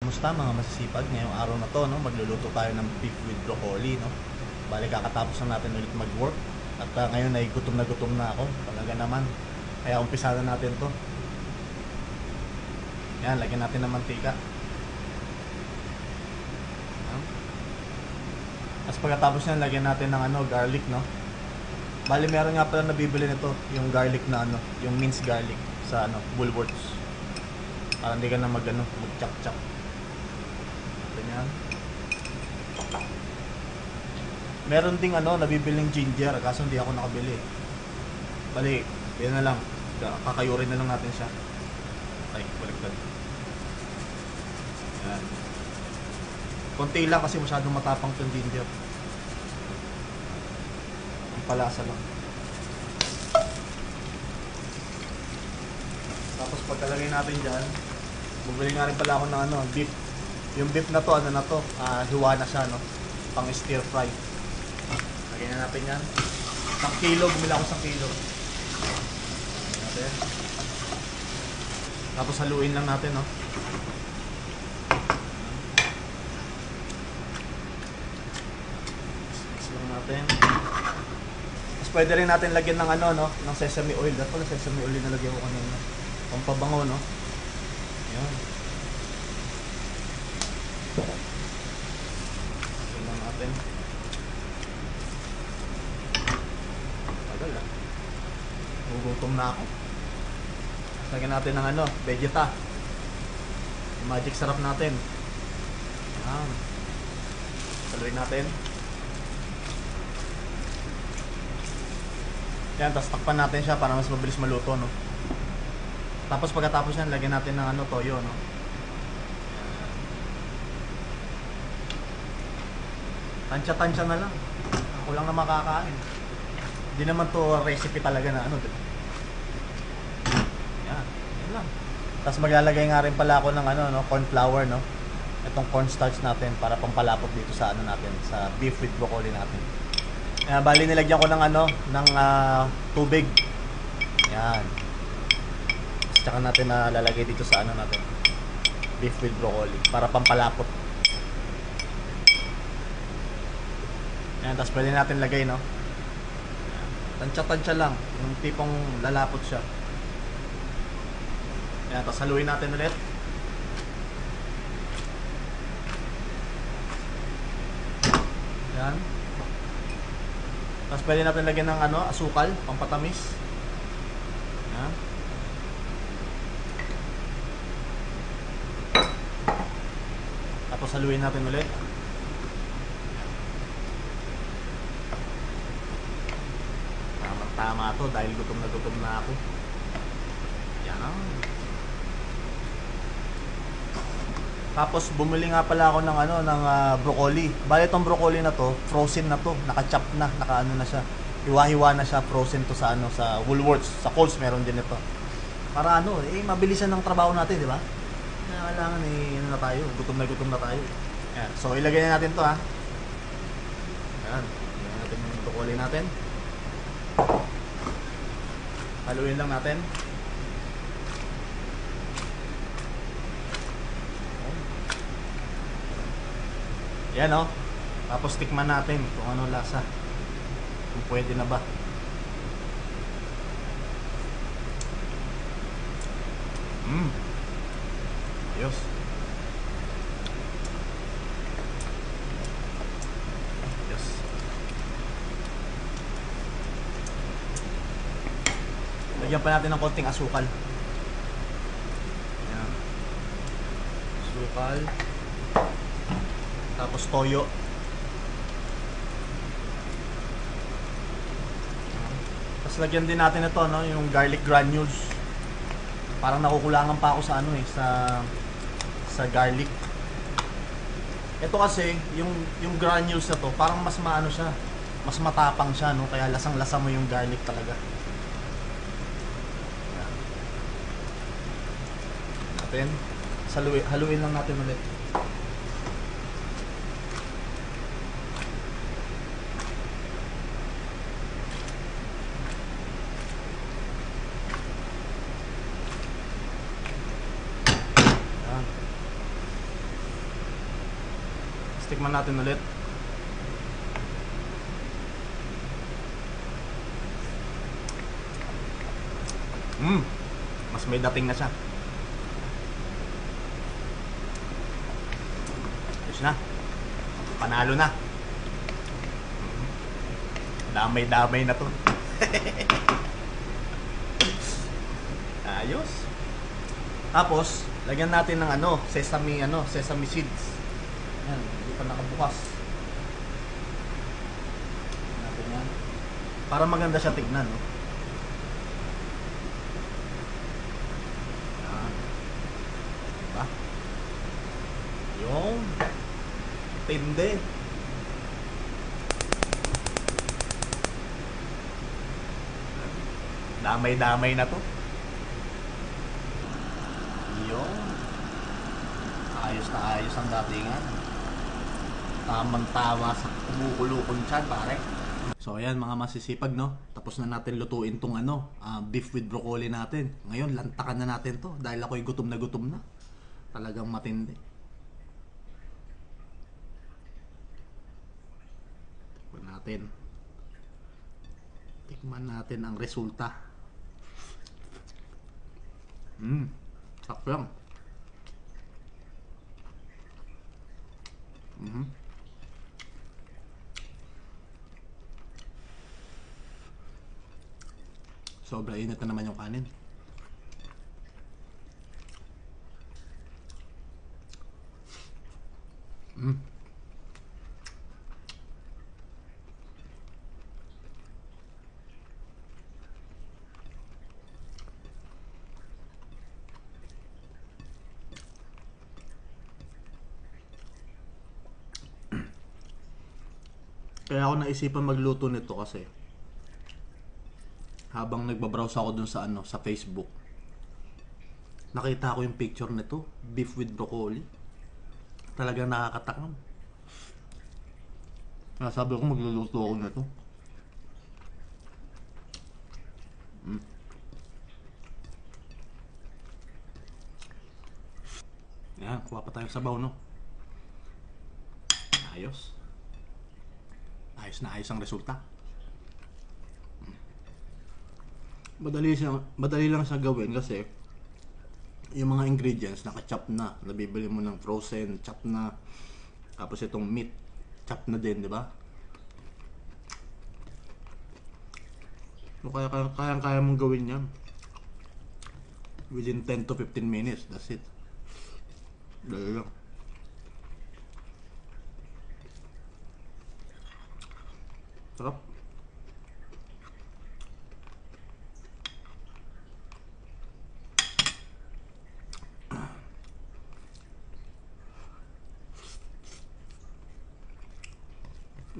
Kumusta mga masisipag? Ngayong araw na to, no, magluluto tayo ng beef with broccoli, no. Bali kakatapos na natin ulit mag-work at ngayon ay gutom na ako. Talaga naman. Kaya umpisa na natin to. Yan, lagyan natin ng mantika. Yan. Tapos pagkatapos yan, lagyan natin ng garlic, no. Bali meron nga pala nabibili nito, yung garlic na yung minced garlic sa Woolworths. Para hindi ka na mag-chop-chop. Ganyan. Meron ding nabibiling ginger, kaso hindi ako nakabili. Bali, yan na lang. Kakayurin na lang natin siya. Ay, baliktad. Yan. Konti lang kasi masyadong matapang yung ginger. Ang palasa lang. Tapos pagkalagay natin dyan, bumili nga rin pala ako ng beef. Yung beef na to, hiwa na siya, pang stir fry. Lagyan na natin yan. 1 kilo, bumili ako 1 kilo. Lagyan natin. Tapos haluin lang natin, Mix lang natin. Tapos pwede rin natin lagyan ng ng sesame oil. Dapat pala sesame oil na lagyan ko kanina. Pampabango, no? Yan. Tingnan natin. Tagal, gugutom na ako. Lagyan natin ng vegeta. Yung magic sarap natin. Yan. Saluin natin. Yan, tapos takpan natin siya para mas mabilis maluto, no? Tapos pagkatapos yan, lagyan natin ng toyo, no? Tansya-tansya na lang. Ako lang na makakain. Hindi naman to recipe talaga na diba? Yan, yan lang. Tapos maglalagay nga rin pala ako ng corn flour, no? Itong cornstarch natin para pampalapot dito sa natin, sa beef with broccoli natin. Bali nilagyan ko ng ng tubig. Yan. Tsaka natin lalagay dito sa natin, beef with broccoli para pampalapot. Yan, tapos pwede natin lagay, no? Tansya-tansya lang, yung tipong lalapot siya. Yan, tapos haluin natin ulit. Yan. Tapos pwede natin lagyan ng asukal, pampatamis. Yan. Tapos haluin natin ulit. Tama to dahil gutom na ako. Yan. Tapos bumili nga pala ako ng ng broccoli. Bale itong broccoli na to, frozen na to, naka-chop na, na siya. Hiwa-hiwa na siya, frozen to sa sa Woolworths, sa Coles meron din ito. Para mabilisan ng trabaho natin, di ba? Kailangan na tayo, gutom na tayo. Yan. So ilagay na natin to, ha. Yan. Ilagay natin yung broccoli natin. Haluin lang natin. Yan, tapos tikman natin kung ano lasa, kung pwede na ba. Ayos. Yes. Lagyan pa natin ng konting asukal. Ayan. Asukal. Tapos toyo. Tapos lagyan din natin ito, yung garlic granules. Parang nakukulangan pa ako sa sa garlic. Ito kasi yung granules na to, parang mas siya, mas matapang siya, kaya lasang-lasa mo yung garlic talaga. Natin. Haluin lang natin ulit. Tikman natin ulit. Mas may dating na siya. Ayos na. Panalo na. Damay-damay na to. Ayos. Tapos, lagyan natin ng sesame seeds. Yan, hindi pa nakabukas. Lagyan natin yan. Para maganda siya tignan, no? Yan. Diba? Yung tindi. Damay-damay na to. Yung ayos na ayos ang datingan. Tamang-tama sa kumukulukong tiyan, pare. So ayan mga masisipag, no? Tapos na natin lutuin tong beef with broccoli natin. Ngayon, lantakan na natin to dahil ako'y gutom na. Talagang matindi. Tikman natin ang resulta. Sakto lang. Sobra init na naman yung kanin. Kaya ako naisipan magluto nito kasi habang nagbabrowse ako dun sa Facebook, nakita ko yung picture nito, beef with broccoli. Talagang nakakatakam. Kaya sabi ko magluluto ako nito. Yan, kuha pa tayong sabaw, no? Ayos. Ayos na ayos ang resulta. Madali lang siya gawin kasi yung mga ingredients naka-chop na. Nabibili mo ng frozen, chop na. Tapos itong meat, chop na din, di ba? So, kaya mong gawin yan within 10 to 15 minutes. That's it. Dali lang. Sarap.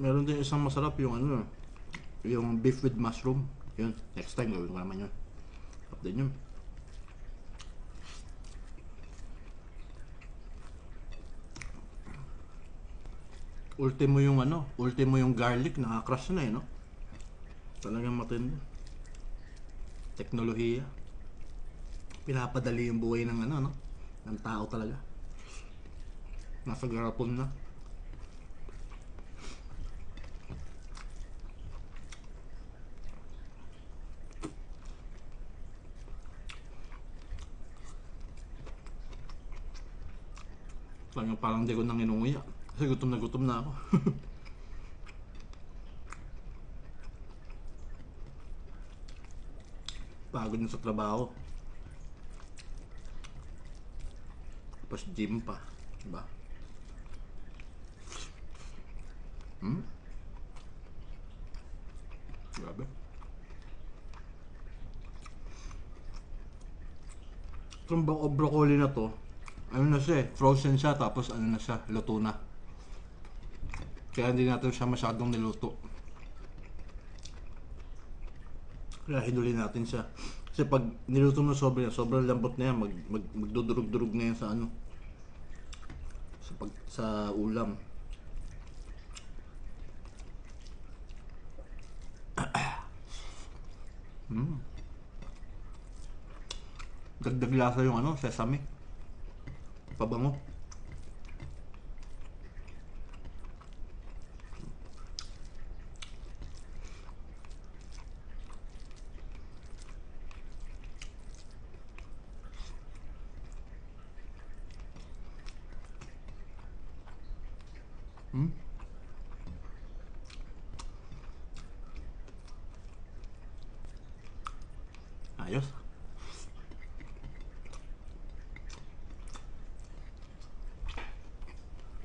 Meron din isang masarap yung yung beef with mushroom. Yun, next time gawin ko naman yun. Sarap din yun. Ultimo yung garlic, nakakrush na no? Talagang matindi. Teknolohiya. Pinapadali yung buhay ng ng tao talaga. Nasa garapon na. Parang di ko nang inunguya. Kasi gutom na ako. Pagod na sa trabaho. Tapos gym pa. Diba? Grabe. Itong broccoli na to, frozen siya, tapos na siya, luto na. Kaya hindi natin siya masyadong niluto. Kaya hinuli natin siya. Kasi pag niluto mo sobrang lambot na yan, magdudurog-durog na yan sa sa ulam. Dagdag lasa yung sesame. Pabango. Hmm? Ayos.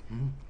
Hmm.